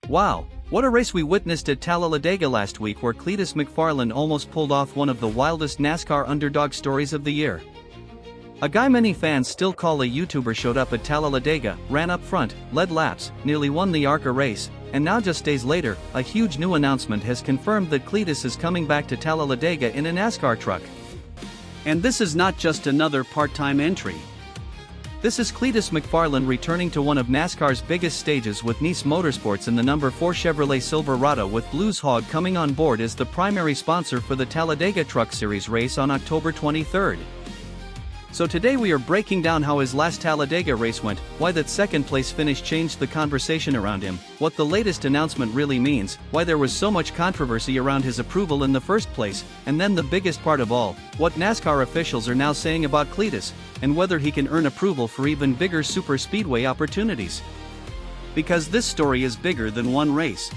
Wow, what a race we witnessed at Talladega last week, where Cleetus McFarland almost pulled off one of the wildest NASCAR underdog stories of the year. A guy many fans still call a YouTuber showed up at Talladega, ran up front, led laps, nearly won the ARCA race, and now just days later, a huge new announcement has confirmed that Cleetus is coming back to Talladega in a NASCAR truck. And this is not just another part-time entry. This is Cleetus McFarland returning to one of NASCAR's biggest stages with Nice Motorsports in the number 4 Chevrolet Silverado, with Blues Hog coming on board as the primary sponsor for the Talladega Truck Series race on October 23rd. So today we are breaking down how his last Talladega race went, why that second place finish changed the conversation around him, what the latest announcement really means, why there was so much controversy around his approval in the first place, and then the biggest part of all, what NASCAR officials are now saying about Cleetus, and whether he can earn approval for even bigger superspeedway opportunities. Because this story is bigger than one race.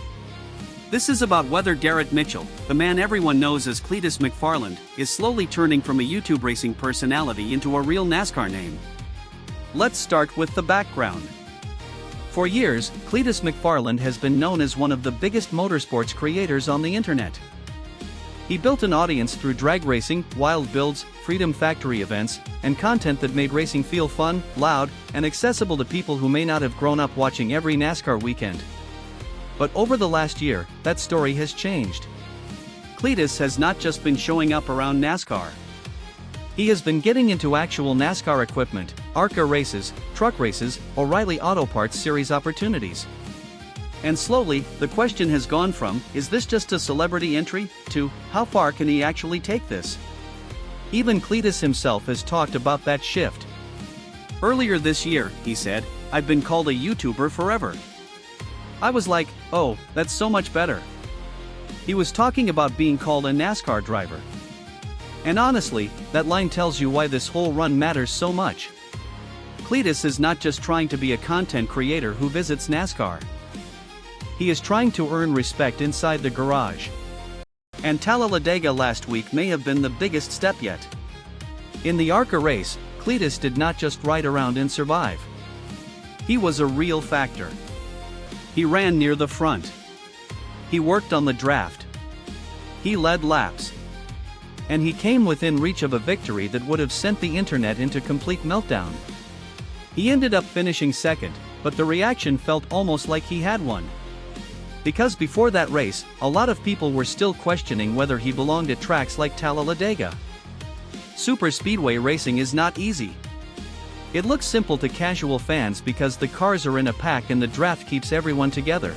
This is about whether Garrett Mitchell, the man everyone knows as Cleetus McFarland, is slowly turning from a YouTube racing personality into a real NASCAR name. Let's start with the background. For years, Cleetus McFarland has been known as one of the biggest motorsports creators on the internet. He built an audience through drag racing, wild builds, Freedom Factory events, and content that made racing feel fun, loud, and accessible to people who may not have grown up watching every NASCAR weekend. But over the last year, that story has changed. Cleetus has not just been showing up around NASCAR. He has been getting into actual NASCAR equipment, ARCA races, truck races, O'Reilly Auto Parts Series opportunities. And slowly, the question has gone from, is this just a celebrity entry, to, how far can he actually take this? Even Cleetus himself has talked about that shift. Earlier this year, he said, "I've been called a YouTuber forever. I was like, oh, that's so much better." He was talking about being called a NASCAR driver. And honestly, that line tells you why this whole run matters so much. Cleetus is not just trying to be a content creator who visits NASCAR. He is trying to earn respect inside the garage. And Talladega last week may have been the biggest step yet. In the ARCA race, Cleetus did not just ride around and survive. He was a real factor. He ran near the front. He worked on the draft. He led laps. And he came within reach of a victory that would have sent the internet into complete meltdown. He ended up finishing second, but the reaction felt almost like he had won. Because before that race, a lot of people were still questioning whether he belonged at tracks like Talladega. Superspeedway racing is not easy. It looks simple to casual fans because the cars are in a pack and the draft keeps everyone together.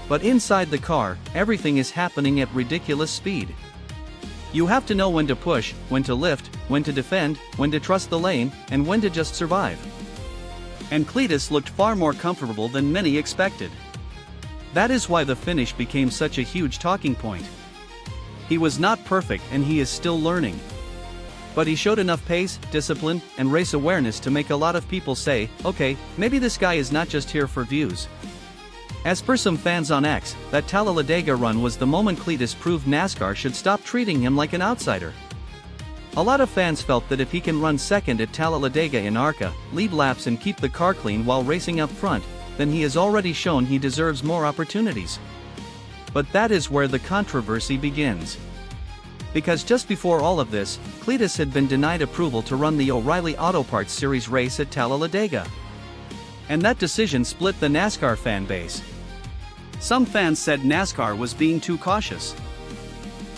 But inside the car, everything is happening at ridiculous speed. You have to know when to push, when to lift, when to defend, when to trust the lane, and when to just survive. And Cleetus looked far more comfortable than many expected. That is why the finish became such a huge talking point. He was not perfect and he is still learning. But he showed enough pace, discipline, and race awareness to make a lot of people say, okay, maybe this guy is not just here for views. As per some fans on X, that Talladega run was the moment Cleetus proved NASCAR should stop treating him like an outsider. A lot of fans felt that if he can run second at Talladega in ARCA, lead laps and keep the car clean while racing up front, then he has already shown he deserves more opportunities. But that is where the controversy begins. Because just before all of this, Cleetus had been denied approval to run the O'Reilly Auto Parts Series race at Talladega. And that decision split the NASCAR fan base. Some fans said NASCAR was being too cautious.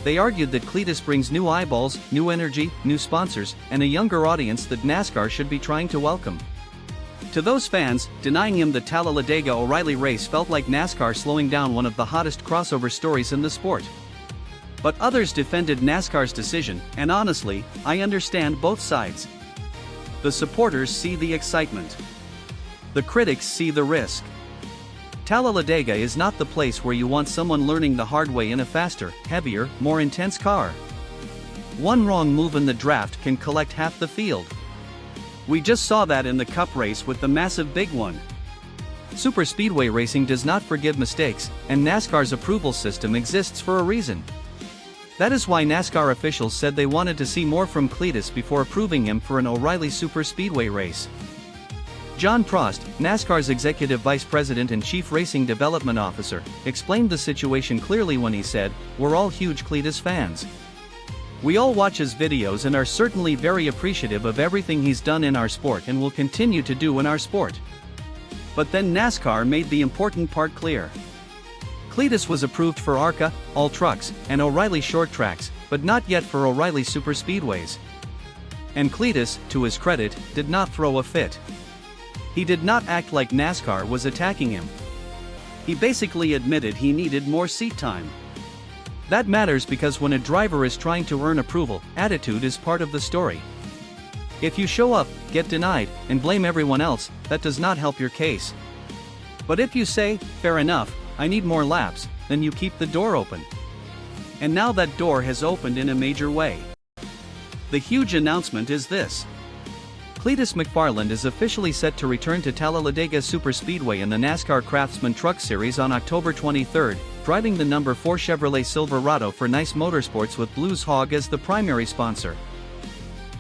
They argued that Cleetus brings new eyeballs, new energy, new sponsors, and a younger audience that NASCAR should be trying to welcome. To those fans, denying him the Talladega O'Reilly race felt like NASCAR slowing down one of the hottest crossover stories in the sport. But others defended NASCAR's decision, and honestly, I understand both sides. The supporters see the excitement. The critics see the risk. Talladega is not the place where you want someone learning the hard way in a faster, heavier, more intense car. One wrong move in the draft can collect half the field. We just saw that in the Cup race with the massive big one. Superspeedway racing does not forgive mistakes, and NASCAR's approval system exists for a reason. That is why NASCAR officials said they wanted to see more from Cleetus before approving him for an O'Reilly Superspeedway race. John Prost, NASCAR's Executive Vice President and Chief Racing Development Officer, explained the situation clearly when he said, "We're all huge Cleetus fans. We all watch his videos and are certainly very appreciative of everything he's done in our sport and will continue to do in our sport." But then NASCAR made the important part clear. Cleetus was approved for ARCA, all trucks, and O'Reilly short tracks, but not yet for O'Reilly superspeedways. And Cleetus, to his credit, did not throw a fit. He did not act like NASCAR was attacking him. He basically admitted he needed more seat time. That matters because when a driver is trying to earn approval, attitude is part of the story. If you show up, get denied, and blame everyone else, that does not help your case. But if you say, "Fair enough, I need more laps," then you keep the door open. And now that door has opened in a major way. The huge announcement is this. Cleetus McFarland is officially set to return to Talladega Superspeedway in the NASCAR Craftsman Truck Series on October 23, driving the number 4 Chevrolet Silverado for Nice Motorsports with Blues Hog as the primary sponsor.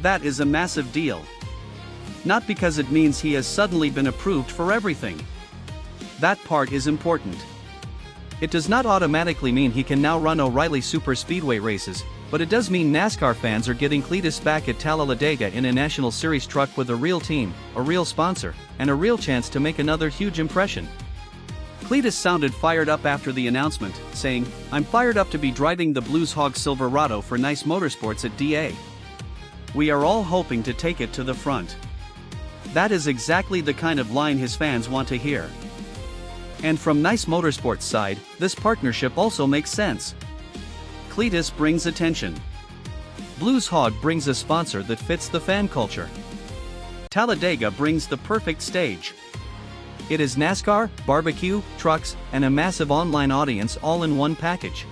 That is a massive deal. Not because it means he has suddenly been approved for everything. That part is important. It does not automatically mean he can now run O'Reilly Superspeedway races, but it does mean NASCAR fans are getting Cleetus back at Talladega in a National Series truck with a real team, a real sponsor, and a real chance to make another huge impression. Cleetus sounded fired up after the announcement, saying, "I'm fired up to be driving the Blues Hog Silverado for Nice Motorsports at DA. We are all hoping to take it to the front." That is exactly the kind of line his fans want to hear. And from Nice Motorsports' side, this partnership also makes sense. Cleetus brings attention. Blues Hog brings a sponsor that fits the fan culture. Talladega brings the perfect stage. It is NASCAR, barbecue, trucks, and a massive online audience all in one package.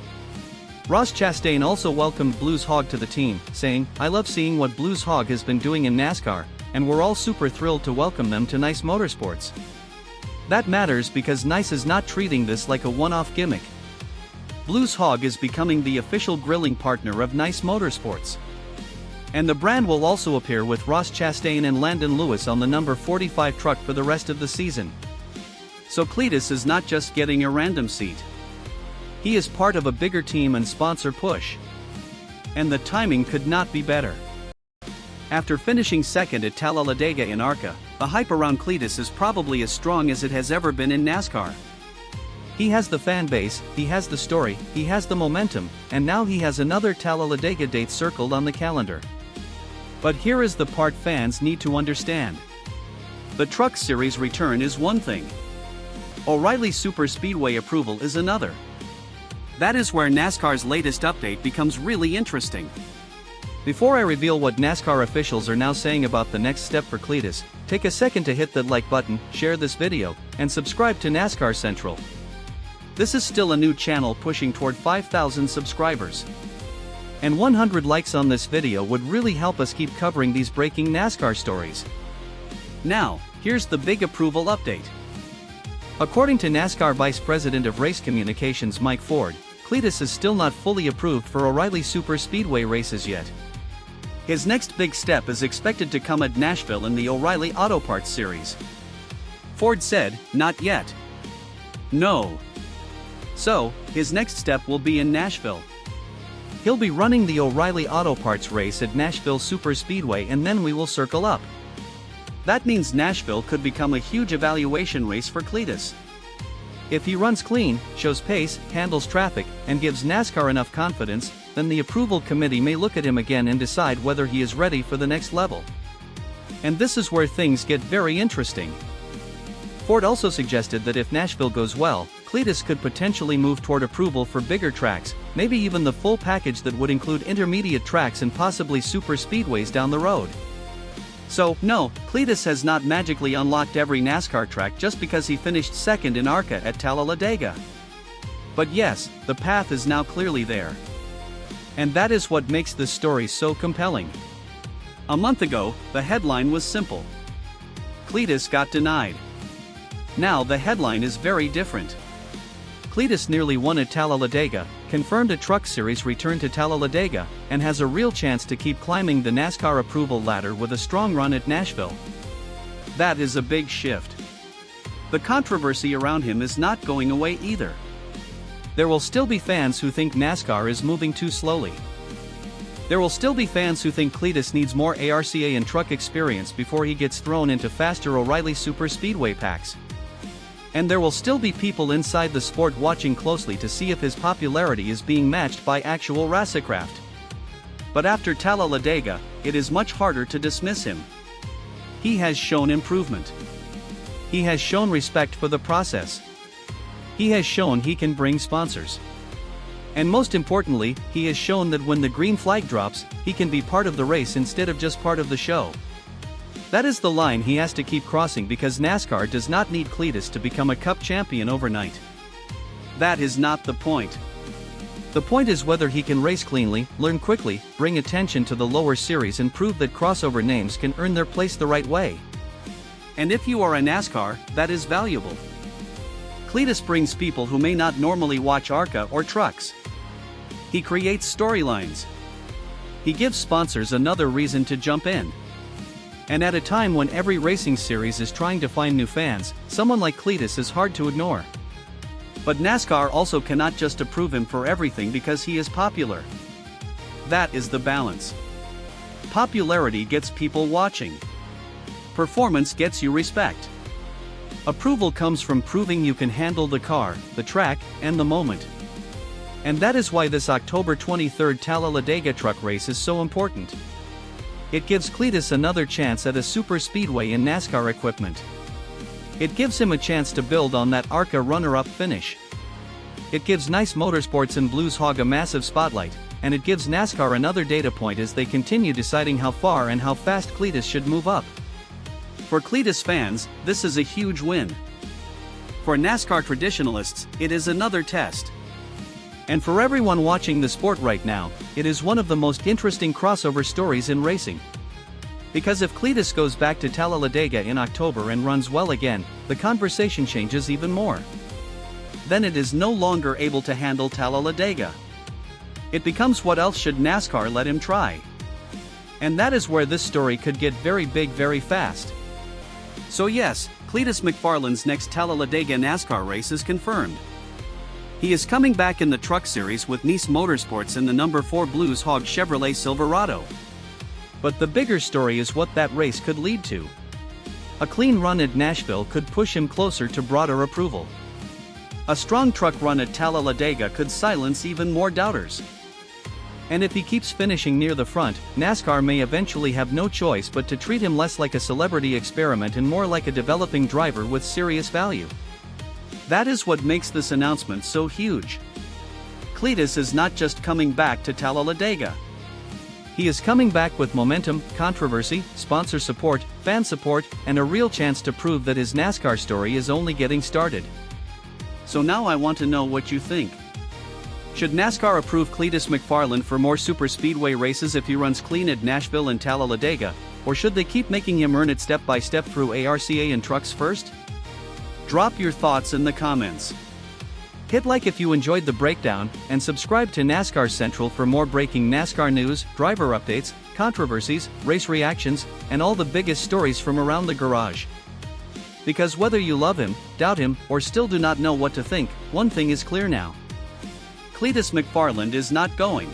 Ross Chastain also welcomed Blues Hog to the team, saying, "I love seeing what Blues Hog has been doing in NASCAR, and we're all super thrilled to welcome them to Nice Motorsports." That matters because Nice is not treating this like a one-off gimmick. Blues Hog is becoming the official grilling partner of Nice Motorsports. And the brand will also appear with Ross Chastain and Landon Lewis on the number 45 truck for the rest of the season. So Cleetus is not just getting a random seat. He is part of a bigger team and sponsor push. And the timing could not be better. After finishing second at Talladega in ARCA, the hype around Cleetus is probably as strong as it has ever been in NASCAR. He has the fan base, he has the story, he has the momentum, and now he has another Talladega date circled on the calendar. But here is the part fans need to understand. The Truck Series return is one thing. O'Reilly Superspeedway approval is another. That is where NASCAR's latest update becomes really interesting. Before I reveal what NASCAR officials are now saying about the next step for Cleetus, take a second to hit that like button, share this video, and subscribe to NASCAR Central. This is still a new channel pushing toward 5,000 subscribers. And 100 likes on this video would really help us keep covering these breaking NASCAR stories. Now, here's the big approval update. According to NASCAR Vice President of Race Communications Mike Ford, Cleetus is still not fully approved for O'Reilly Superspeedway races yet. His next big step is expected to come at Nashville in the O'Reilly Auto Parts Series. Ford said, "Not yet. No." So, his next step will be in Nashville. He'll be running the O'Reilly Auto Parts race at Nashville Superspeedway and then we will circle up. That means Nashville could become a huge evaluation race for Cleetus. If he runs clean, shows pace, handles traffic, and gives NASCAR enough confidence, then the approval committee may look at him again and decide whether he is ready for the next level. And this is where things get very interesting. Ford also suggested that if Nashville goes well, Cleetus could potentially move toward approval for bigger tracks, maybe even the full package that would include intermediate tracks and possibly super speedways down the road. So, no, Cleetus has not magically unlocked every NASCAR track just because he finished second in ARCA at Talladega. But yes, the path is now clearly there. And that is what makes this story so compelling. A month ago, the headline was simple. Cleetus got denied. Now the headline is very different. Cleetus nearly won at Talladega, confirmed a Truck Series return to Talladega, and has a real chance to keep climbing the NASCAR approval ladder with a strong run at Nashville. That is a big shift. The controversy around him is not going away either. There will still be fans who think NASCAR is moving too slowly. There will still be fans who think Cleetus needs more ARCA and truck experience before he gets thrown into faster O'Reilly superspeedway packs. And there will still be people inside the sport watching closely to see if his popularity is being matched by actual racecraft. But after Talladega, it is much harder to dismiss him. He has shown improvement. He has shown respect for the process. He has shown he can bring sponsors. And most importantly, he has shown that when the green flag drops, he can be part of the race instead of just part of the show. That is the line he has to keep crossing because NASCAR does not need Cleetus to become a Cup champion overnight. That is not the point. The point is whether he can race cleanly, learn quickly, bring attention to the lower series and prove that crossover names can earn their place the right way. And if you are a NASCAR, that is valuable. Cleetus brings people who may not normally watch ARCA or trucks. He creates storylines. He gives sponsors another reason to jump in. And at a time when every racing series is trying to find new fans, someone like Cleetus is hard to ignore. But NASCAR also cannot just approve him for everything because he is popular. That is the balance. Popularity gets people watching. Performance gets you respect. Approval comes from proving you can handle the car, the track, and the moment. And that is why this October 23rd Talladega truck race is so important. It gives Cleetus another chance at a super speedway in NASCAR equipment. It gives him a chance to build on that ARCA runner-up finish. It gives Nice Motorsports and Blues Hog a massive spotlight, and it gives NASCAR another data point as they continue deciding how far and how fast Cleetus should move up. For Cleetus fans, this is a huge win. For NASCAR traditionalists, it is another test. And for everyone watching the sport right now, it is one of the most interesting crossover stories in racing. Because if Cleetus goes back to Talladega in October and runs well again, the conversation changes even more. Then it is no longer able to handle Talladega. It becomes what else should NASCAR let him try? And that is where this story could get very big very fast. So yes, Cleetus McFarland's next Talladega NASCAR race is confirmed. He is coming back in the Truck Series with Nice Motorsports in the number 4 Blues Hog Chevrolet Silverado. But the bigger story is what that race could lead to. A clean run at Nashville could push him closer to broader approval. A strong truck run at Talladega could silence even more doubters. And if he keeps finishing near the front, NASCAR may eventually have no choice but to treat him less like a celebrity experiment and more like a developing driver with serious value. That is what makes this announcement so huge. Cleetus is not just coming back to Talladega. He is coming back with momentum, controversy, sponsor support, fan support, and a real chance to prove that his NASCAR story is only getting started. So now I want to know what you think. Should NASCAR approve Cleetus McFarland for more super speedway races if he runs clean at Nashville and Talladega, or should they keep making him earn it step by step through ARCA and trucks first? Drop your thoughts in the comments. Hit like if you enjoyed the breakdown, and subscribe to NASCAR Central for more breaking NASCAR news, driver updates, controversies, race reactions, and all the biggest stories from around the garage. Because whether you love him, doubt him, or still do not know what to think, one thing is clear now. Cleetus McFarland is not going.